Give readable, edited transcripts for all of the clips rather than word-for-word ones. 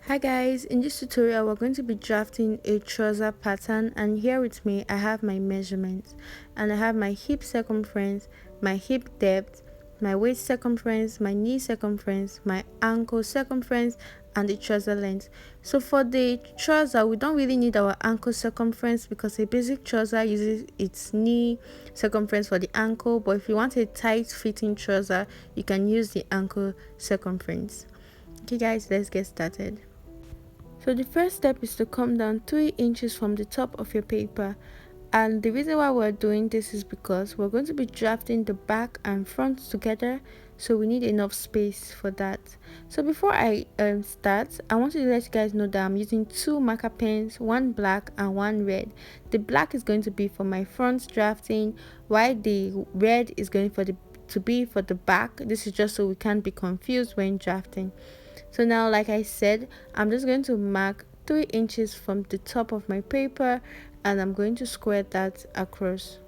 Hi guys, in this tutorial we're going to be drafting a trouser pattern, and here with me I have my measurements and I have my hip circumference, my hip depth, my waist circumference, my knee circumference, my ankle circumference, and the trouser length. So for the trouser, we don't really need our ankle circumference because a basic trouser uses its knee circumference for the ankle, but if you want a tight fitting trouser you can use the ankle circumference. Okay guys, let's get started. So the first step is to come down 3 inches from the top of your paper, and the reason why we're doing this is because we're going to be drafting the back and front together, so we need enough space for that. So before I start, I want to let you guys know that I'm using 2 marker pens, one black and one red. The black is going to be for my front drafting, while the red is going to be for the back. This is just so we can't be confused when drafting. So now, like I said, I'm just going to mark 3 inches from the top of my paper, and I'm going to square that across.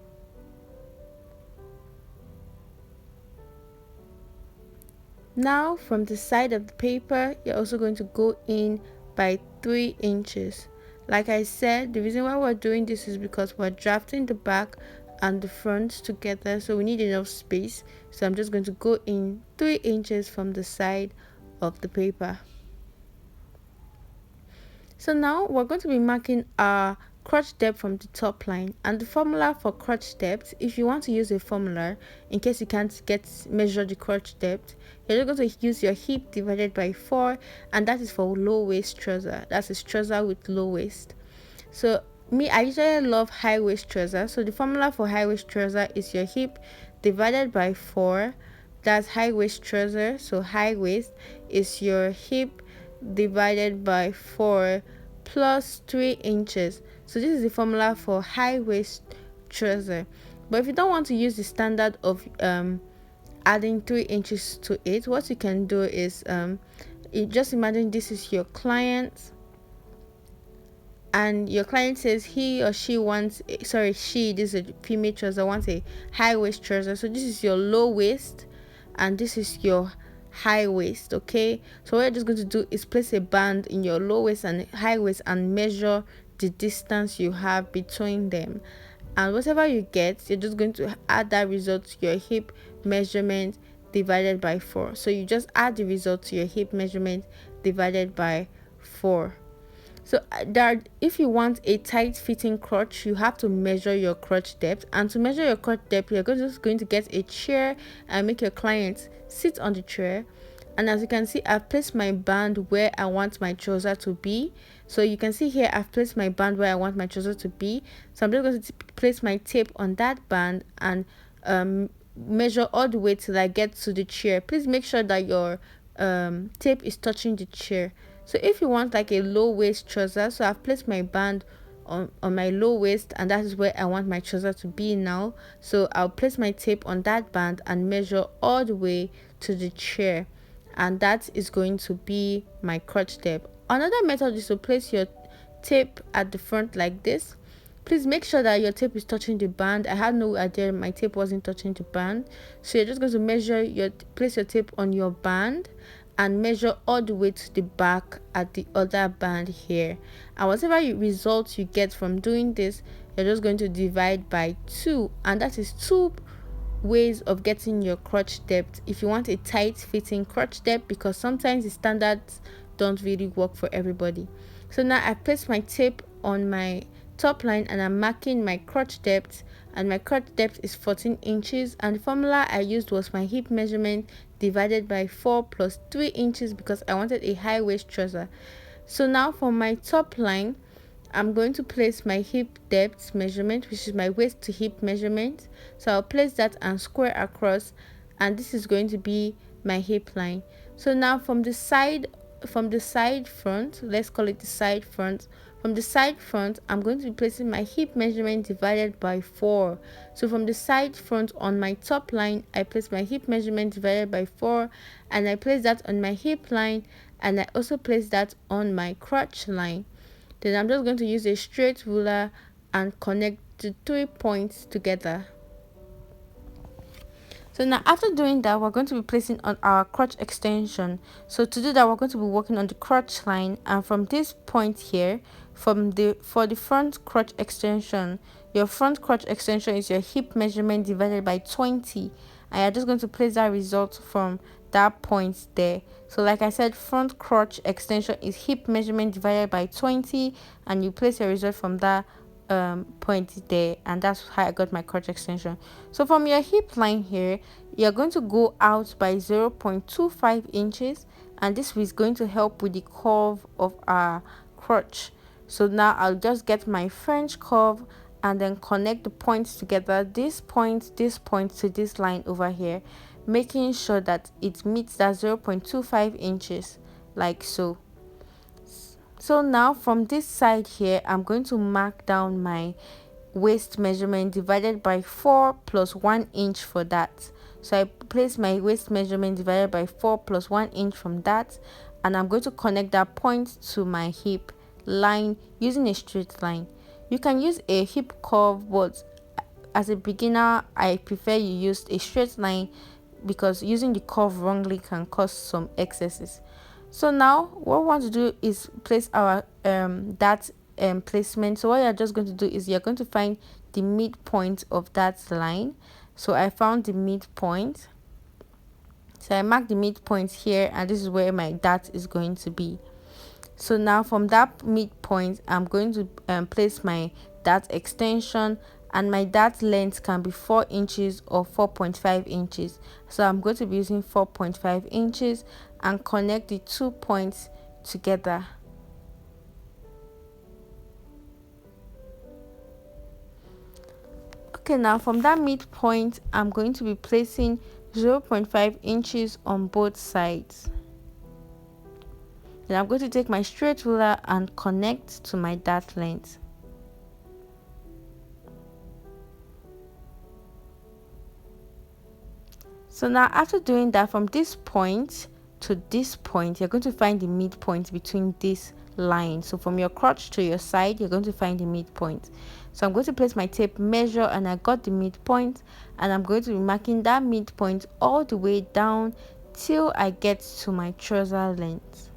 Now from the side of the paper, you're also going to go in by 3 inches. Like I said, the reason why we're doing this is because we're drafting the back and the front together, so we need enough space. So I'm just going to go in 3 inches from the side of the paper. So now we're going to be marking our crotch depth from the top line, and the formula for crotch depth, if you want to use a formula in case you can't measure the crotch depth, you're just going to use your hip divided by 4, and that is for low waist trouser. That's a trouser with low waist. So I usually love high waist trouser, so the formula for high waist trouser is your hip divided by 4. That's high waist trouser. So high waist is your hip divided by 4 plus 3 inches. So this is the formula for high waist trouser. But if you don't want to use the standard of adding 3 inches to it, what you can do is you just imagine this is your client, and your client says he or she wants this is a female trouser, wants a high waist trouser. So this is your low waist and this is your high waist. Okay, so what you're just going to do is place a band in your low waist and high waist and measure the distance you have between them, and whatever you get, you're just going to add that result to your hip measurement divided by 4. So you just add the result to your hip measurement divided by 4. So if you want a tight fitting crotch, you have to measure your crotch depth, and to measure your crotch depth, you're just going to get a chair and make your client sit on the chair. And as you can see, I've placed my band where I want my trouser to be. So you can see here I've placed my band where I want my trouser to be. So I'm just going to place my tape on that band and measure all the way till I get to the chair. Please make sure that your tape is touching the chair. So if you want like a low waist trouser, so I've placed my band on my low waist, and that is where I want my trouser to be now. So I'll place my tape on that band and measure all the way to the chair, and that is going to be my crotch depth. Another method is to place your tape at the front like this. Please make sure that your tape is touching the band. I had no idea my tape wasn't touching the band. So you're just going to place your tape on your band and measure all the way to the back at the other band here, and whatever results you get from doing this, you're just going to divide by 2, and that is 2 ways of getting your crotch depth if you want a tight fitting crotch depth, because sometimes the standards don't really work for everybody. So now I placed my tape on my top line and I'm marking my crotch depth, and my crotch depth is 14 inches, and the formula I used was my hip measurement divided by 4 plus 3 inches because I wanted a high waist trouser. So now for my top line, I'm going to place my hip depth measurement, which is my waist to hip measurement. So I'll place that and square across, and this is going to be my hip line. So now from the side front, let's call it the side front. From the side front, I'm going to be placing my hip measurement divided by 4. So from the side front on my top line, I place my hip measurement divided by 4, and I place that on my hip line, and I also place that on my crotch line. Then I'm just going to use a straight ruler and connect the 3 points together. So now after doing that, we're going to be placing on our crotch extension. So to do that, we're going to be working on the crotch line, and from this point here, for the front crotch extension, your front crotch extension is your hip measurement divided by 20, and you're just going to place that result from that point there. So like I said, front crotch extension is hip measurement divided by 20, and you place your result from that point there, and that's how I got my crotch extension. So from your hip line here, you're going to go out by 0.25 inches, and this is going to help with the curve of our crotch. So now I'll just get my French curve and then connect the points together, this point to this line over here, making sure that it meets that 0.25 inches, like so. So now from this side here, I'm going to mark down my waist measurement divided by 4 plus 1 inch for that. So I place my waist measurement divided by 4 plus 1 inch from that, and I'm going to connect that point to my hip line using a straight line. You can use a hip curve, but as a beginner I prefer you use a straight line, because using the curve wrongly can cause some excesses. So now what we want to do is place our placement. So what you're just going to do is you're going to find the midpoint of that line. So I found the midpoint, so I mark the midpoint here, and this is where my dart is going to be. So now from that midpoint, I'm going to place my dart extension, and my dart length can be 4 inches or 4.5 inches. So I'm going to be using 4.5 inches and connect the 2 points together. Okay, now from that midpoint, I'm going to be placing 0.5 inches on both sides. Then I'm going to take my straight ruler and connect to my dart length. So now after doing that, from this point to this point, you're going to find the midpoint between this line. So from your crotch to your side, you're going to find the midpoint. So I'm going to place my tape measure, and I got the midpoint, and I'm going to be marking that midpoint all the way down till I get to my trouser length.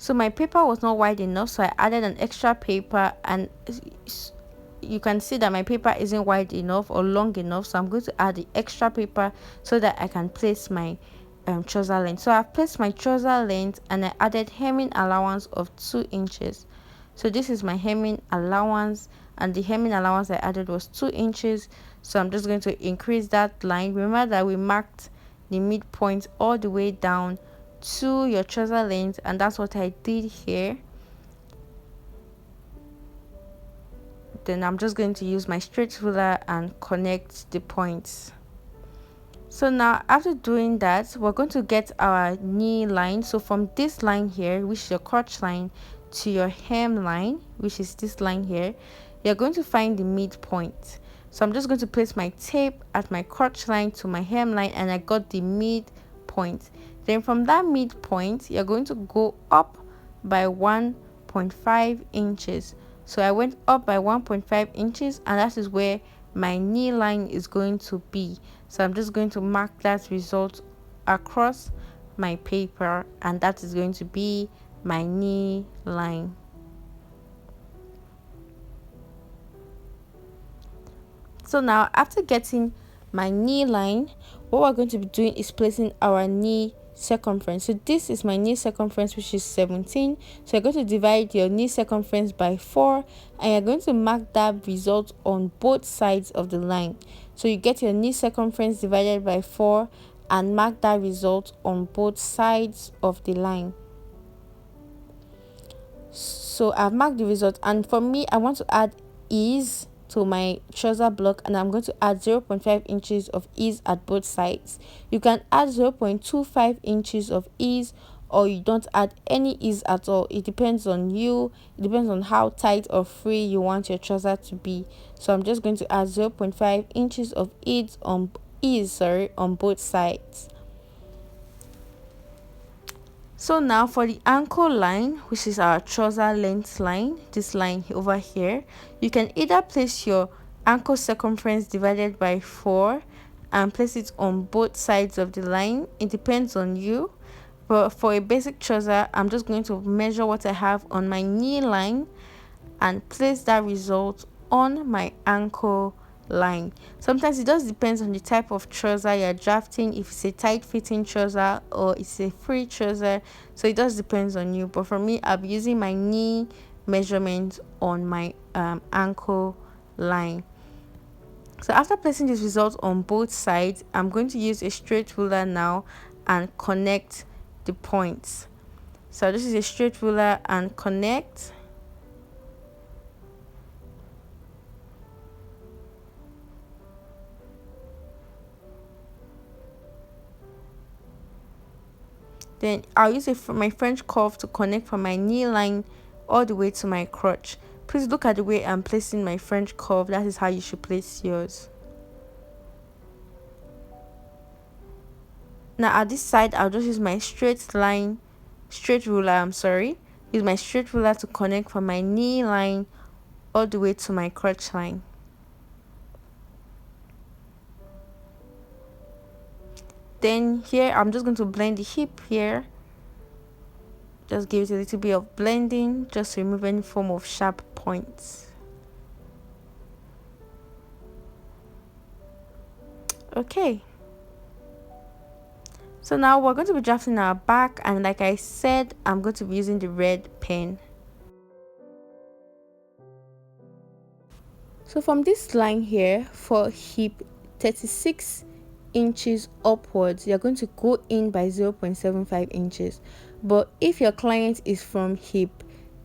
So my paper was not wide enough, so I added an extra paper, and you can see that my paper isn't wide enough or long enough, so I'm going to add the extra paper so that I can place my trouser length. So I've placed my trouser length, and I added hemming allowance of 2 inches. So this is my hemming allowance, and the hemming allowance I added was 2 inches. So I'm just going to increase that line. Remember that we marked the midpoint all the way down to your trouser length, and that's what I did here. Then I'm just going to use my straight ruler and connect the points. So now after doing that, we're going to get our knee line. So from this line here, which is your crotch line, to your hem line, which is this line here, you're going to find the midpoint. So I'm just going to place my tape at my crotch line to my hem line, and I got the midpoint. Then from that midpoint, you're going to go up by 1.5 inches. So I went up by 1.5 inches, and that is where my knee line is going to be. So I'm just going to mark that result across my paper, and that is going to be my knee line. So now after getting my knee line, what we're going to be doing is placing our knee circumference. So this is my knee circumference, which is 17. So you're going to divide your knee circumference by 4, and you're going to mark that result on both sides of the line. So you get your knee circumference divided by 4 and mark that result on both sides of the line. So I've marked the result, and for me, I want to add ease to my trouser block, and I'm going to add 0.5 inches of ease at both sides. You can add 0.25 inches of ease, or you don't add any ease at all. It depends on you. It depends on how tight or free you want your trouser to be. So I'm just going to add 0.5 inches of ease on both sides. So now for the ankle line, which is our trouser length line, this line over here, you can either place your ankle circumference divided by 4 and place it on both sides of the line. It depends on you, but for a basic trouser, I'm just going to measure what I have on my knee line and place that result on my ankle line. Sometimes it just depends on the type of trouser you're drafting, if it's a tight fitting trouser or it's a free trouser, so it just depends on you. But for me, I'll be using my knee measurement on my ankle line. So after placing this result on both sides, I'm going to use a straight ruler now and connect the points. So this is a straight ruler and connect. Then I'll use my French curve to connect from my knee line all the way to my crotch. Please look at the way I'm placing my French curve. That is how you should place yours. Now at this side, I'll just use my straight ruler, use my straight ruler to connect from my knee line all the way to my crotch line. Then here, I'm just going to blend the hip here. Just give it a little bit of blending, just to remove any form of sharp points. Okay. So now we're going to be drafting our back, and like I said, I'm going to be using the red pen. So from this line here, for hip 36 inches upwards, you're going to go in by 0.75 inches. But if your client is from hip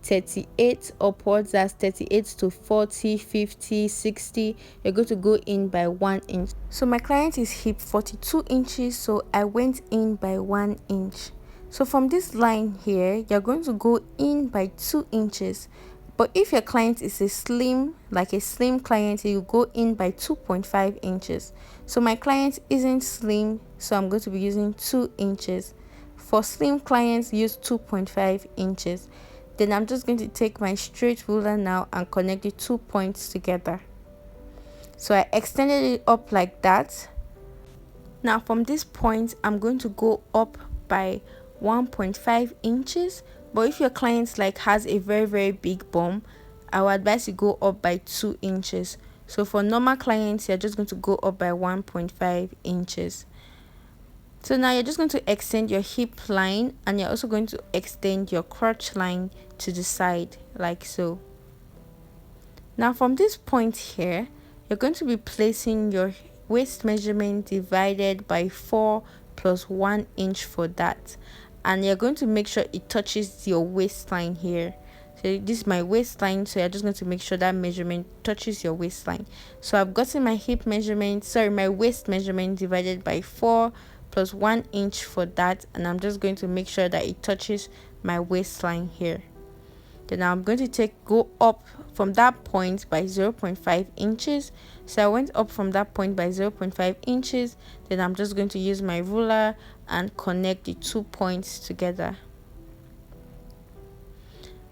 38 upwards, that's 38 to 40, 50, 60, you're going to go in by 1 inch. So my client is hip 42 inches, so I went in by 1 inch. So from this line here, you're going to go in by 2 inches. But if your client is a slim client, you go in by 2.5 inches. So my client isn't slim, so I'm going to be using 2 inches. For slim clients, use 2.5 inches. Then I'm just going to take my straight ruler now and connect the 2 points together. So I extended it up like that. Now from this point, I'm going to go up by 1.5 inches. But if your client has a very big bum, I would advise you go up by 2 inches. So for normal clients, you're just going to go up by 1.5 inches. So now you're just going to extend your hip line, and you're also going to extend your crotch line to the side like so. Now from this point here, you're going to be placing your waist measurement divided by 4 plus 1 inch for that. And you're going to make sure it touches your waistline here. So this is my waistline, so you're just going to make sure that measurement touches your waistline. So I've gotten my my waist measurement divided by 4 plus 1 inch for that, and I'm just going to make sure that it touches my waistline here. Then I'm going to go up from that point by 0.5 inches. So I went up from that point by 0.5 inches. Then I'm just going to use my ruler and connect the 2 points together.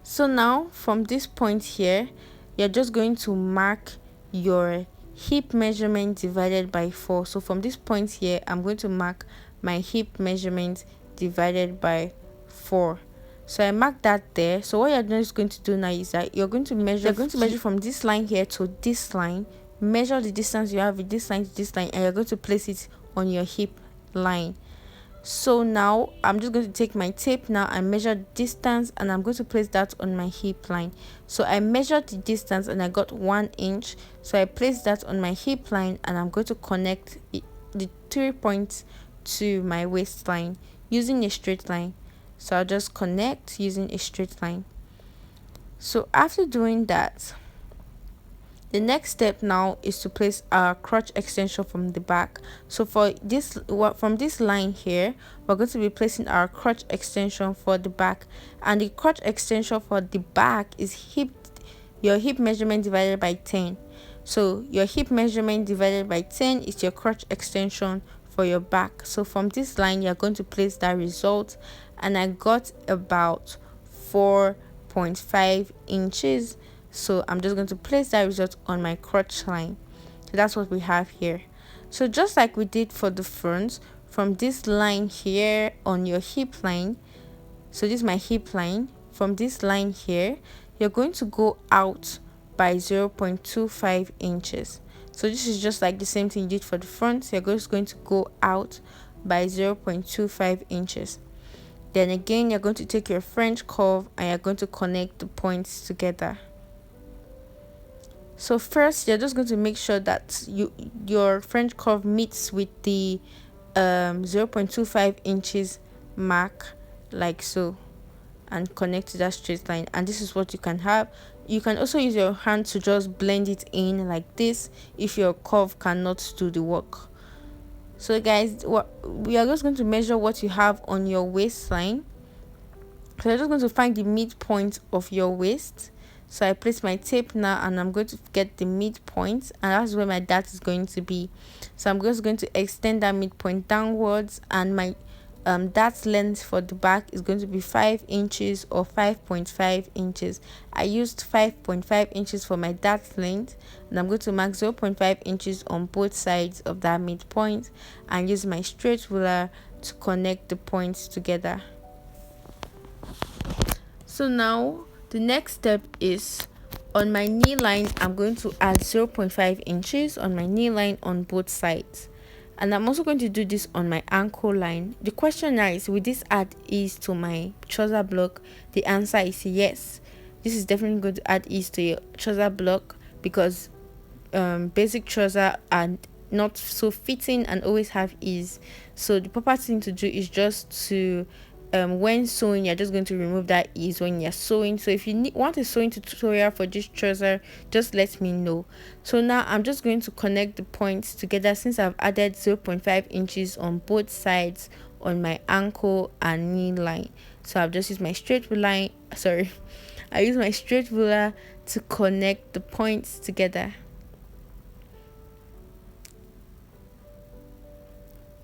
So now from this point here, you're just going to mark your hip measurement divided by 4. So from this point here, I'm going to mark my hip measurement divided by 4. So I marked that there. So what you're just going to do now is that you're going to measure from this line here to this line. Measure the distance you have with this line to this line, and you're going to place it on your hip line. So now I'm just going to take my tape now and measure distance, and I'm going to place that on my hip line. So I measured the distance and I got 1 inch. So I placed that on my hip line, and I'm going to connect the 3 points to my waistline using a straight line. So I'll just connect using a straight line. So after doing that, the next step now is to place our crotch extension from the back. So from this line here, we're going to be placing our crotch extension for the back, and the crotch extension for the back is your hip measurement divided by 10. So your hip measurement divided by 10 is your crotch extension for your back. So from this line you're going to place that result, and I got about 4.5 inches. So I'm just going to place that result on my crotch line. So that's what we have here. So just like we did for the front, from this line here on your hip line, so this is my hip line, from this line here you're going to go out by 0.25 inches. So this is just like the same thing you did for the front. So you're just going to go out by 0.25 inches. Then again, you're going to take your French curve and you're going to connect the points together. So first, you're just going to make sure that your French curve meets with the 0.25 inches mark, like so, and connect to that straight line. And this is what you can have. You can also use your hand to just blend it in like this if your curve cannot do the work. So guys, we are just going to measure what you have on your waistline. So you're just going to find the midpoint of your waist. So I place my tape now and I'm going to get the midpoint, and that's where my dart is going to be. So I'm just going to extend that midpoint downwards, and my dart length for the back is going to be 5 inches or 5.5 inches. I used 5.5 inches for my dart length, and I'm going to mark 0.5 inches on both sides of that midpoint and use my straight ruler to connect the points together. So now the next step is, on my knee line I'm going to add 0.5 inches on my knee line on both sides, and I'm also going to do this on my ankle line. The question now is, will this add ease to my trouser block? The answer is yes. This is definitely going to add ease to your trouser block, because basic trousers are not so fitting and always have ease. So the proper thing to do is just to when sewing, you're just going to remove that ease when you're sewing. So if you want a sewing tutorial for this trouser, just let me know. So now I'm just going to connect the points together, since I've added 0.5 inches on both sides on my ankle and knee line. So I've just used my straight ruler, I use my straight ruler to connect the points together.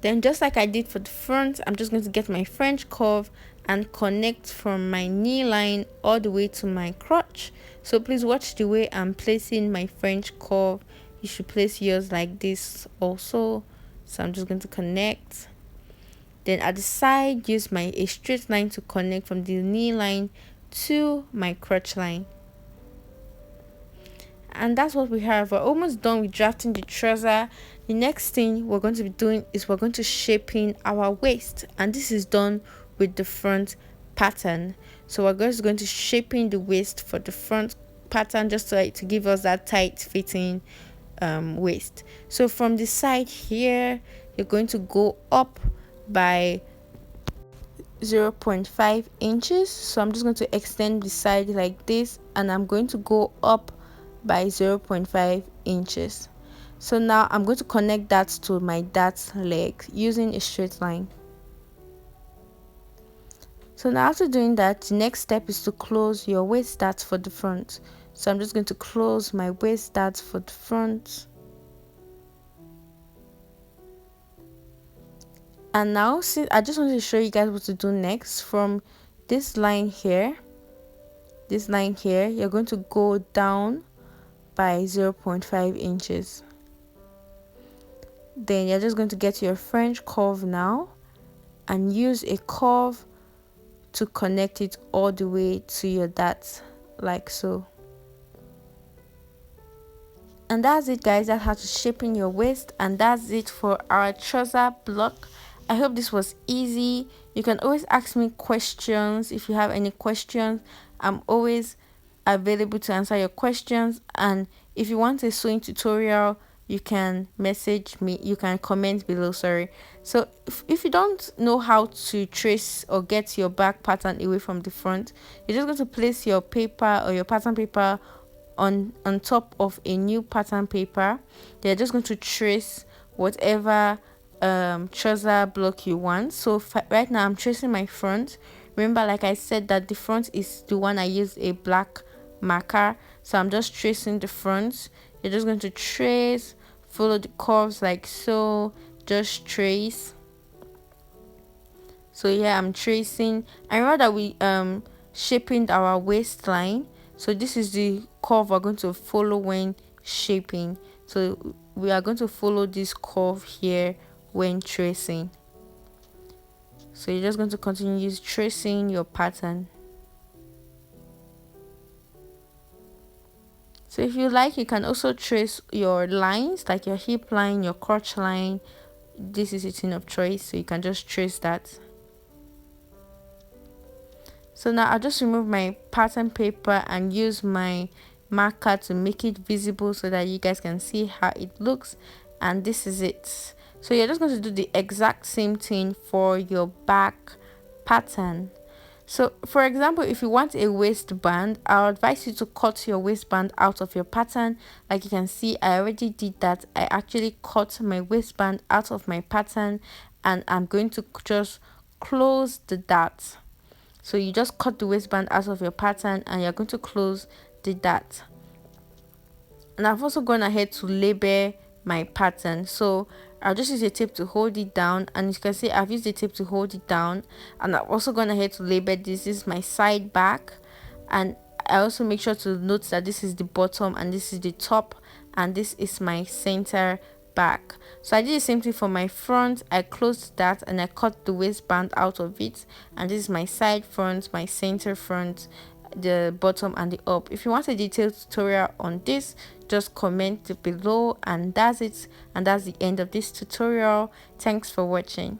Then just like I did for the front, I'm just going to get my French curve and connect from my knee line all the way to my crotch. So please watch the way I'm placing my French curve. You should place yours like this also. So I'm just going to connect. Then at the side, use a straight line to connect from the knee line to my crotch line. And that's what we have. We're almost done with drafting the trouser. The next thing we're going to be doing is we're going to shaping our waist, and this is done with the front pattern. So we're just going to shaping the waist for the front pattern, just to give us that tight fitting waist. So from the side here, you're going to go up by 0.5 inches. So I'm just going to extend the side like this, and I'm going to go up by 0.5 inches. So now I'm going to connect that to my dart leg using a straight line. So now after doing that, the next step is to close your waist dart for the front. So I'm just going to close my waist dart for the front. And now, since I just wanted to show you guys what to do next, from this line here, you're going to go down by 0.5 inches. Then you're just going to get your French curve now and use a curve to connect it all the way to your dart, like so. And that's it, guys. That's how to shaping your waist, and that's it for our trouser block. I hope this was easy. You can always ask me questions if you have any questions. I'm always available to answer your questions, and if you want a sewing tutorial, you can message me, you can comment below. So if you don't know how to trace or get your back pattern away from the front, you're just going to place your paper or your pattern paper on top of a new pattern paper. They're just going to trace whatever trouser block you want. So right now I'm tracing my front. Remember, like I said, that the front is the one I use a black marker, so I'm just tracing the front. You're just going to trace, follow the curves like so, just trace. So here I'm tracing. I remember that we shaping our waistline, so this is the curve we're going to follow when shaping. So we are going to follow this curve here when tracing. So you're just going to continue tracing your pattern. So if you like, you can also trace your lines, like your hip line, your crotch line. This is a thing of choice, so you can just trace that. So now I'll just remove my pattern paper and use my marker to make it visible so that you guys can see how it looks. And this is it. So you're just going to do the exact same thing for your back pattern. So for example, if you want a waistband, I'll advise you to cut your waistband out of your pattern. Like you can see, I already did that. I actually cut my waistband out of my pattern, and I'm going to just close the dart. So you just cut the waistband out of your pattern and you're going to close the dart. And I've also gone ahead to label my pattern. So I'll just use a tape to hold it down, and you can see I've used the tape to hold it down, and I've also gone ahead to label this is my side back. And I also make sure to note that this is the bottom and this is the top, and this is my center back. So I did the same thing for my front. I closed that and I cut the waistband out of it, and this is my side front, my center front, the bottom and the up. If you want a detailed tutorial on this, just comment below. And that's it, and that's the end of this tutorial. Thanks for watching.